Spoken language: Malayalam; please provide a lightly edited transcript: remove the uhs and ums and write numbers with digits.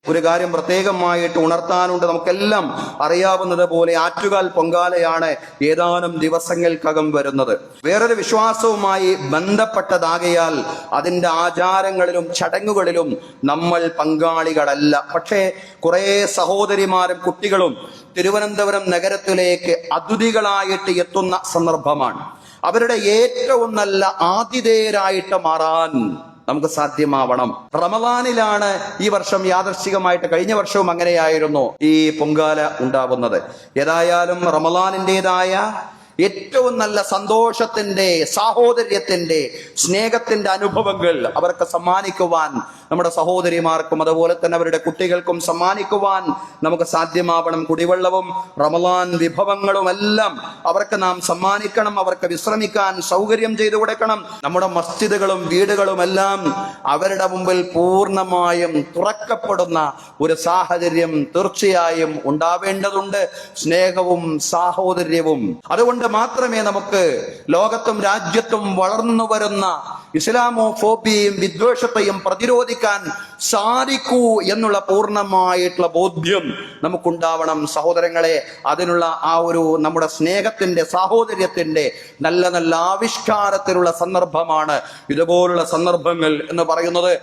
ഒരു കാര്യം പ്രത്യേകമായിട്ട് ഉണർത്താനുണ്ട്. നമുക്കെല്ലാം അറിയാവുന്നത് പോലെ ആറ്റുകാൽ പൊങ്കാലയാണ് ഏതാനും ദിവസങ്ങൾക്കകം വരുന്നത്. വേറൊരു വിശ്വാസവുമായി ബന്ധപ്പെട്ടതാകയാൽ അതിൻ്റെ ആചാരങ്ങളിലും ചടങ്ങുകളിലും നമ്മൾ പങ്കാളികളല്ല. പക്ഷേ കുറെ സഹോദരിമാരും കുട്ടികളും തിരുവനന്തപുരം നഗരത്തിലേക്ക് അതിഥികളായിട്ട് എത്തുന്ന സന്ദർഭമാണ്. അവരുടെ ഏറ്റവും നല്ല ആതിഥേയരായിട്ട് മാറാൻ നമുക്ക് സാധ്യമാവണം. റമദാനിലാണ് ഈ വർഷം യാദർശികമായിട്ട്, കഴിഞ്ഞ വർഷവും അങ്ങനെയായിരുന്നു ഈ പൊങ്കാല ഉണ്ടാവുന്നത്. ഏതായാലും റമദാനിൻ്റെതായ ഏറ്റവും നല്ല സന്തോഷത്തിന്റെ, സാഹോദര്യത്തിന്റെ, സ്നേഹത്തിന്റെ അനുഭവങ്ങൾ അവർക്ക് സമ്മാനിക്കുവാൻ, നമ്മുടെ സഹോദരിമാർക്കും അതുപോലെ തന്നെ അവരുടെ കുട്ടികൾക്കും സമ്മാനിക്കുവാൻ നമുക്ക് സാധ്യമാവണം. കുടിവെള്ളവും റമദാൻ വിഭവങ്ങളും എല്ലാം അവർക്ക് നാം സമ്മാനിക്കണം. അവർക്ക് വിശ്രമിക്കാൻ സൗകര്യം ചെയ്തു കൊടുക്കണം. നമ്മുടെ മസ്ജിദുകളും വീടുകളും എല്ലാം അവരുടെ മുമ്പിൽ പൂർണ്ണമായും തുറക്കപ്പെടുന്ന ഒരു സാഹചര്യം തീർച്ചയായും ഉണ്ടാവേണ്ടതുണ്ട്. സ്നേഹവും സാഹോദര്യവും. അതുകൊണ്ട് മാത്രമേ നമുക്ക് ലോകത്തും രാജ്യത്തും വളർന്നു വരുന്ന ഇസ്ലാമോഫോബിയയും വിദ്വേഷത്തെയും പ്രതിരോധിക്കാൻ സാധിക്കൂ എന്നുള്ള പൂർണ്ണമായിട്ടുള്ള ബോധ്യം നമുക്കുണ്ടാവണം. സഹോദരങ്ങളെ, അതിനുള്ള ആ ഒരു നമ്മുടെ സ്നേഹത്തിന്റെ, സാഹോദര്യത്തിന്റെ നല്ല നല്ല ആവിഷ്കാരത്തിലുള്ള സന്ദർഭമാണ് ഇതുപോലുള്ള സന്ദർഭങ്ങൾ എന്ന് പറയുന്നത്.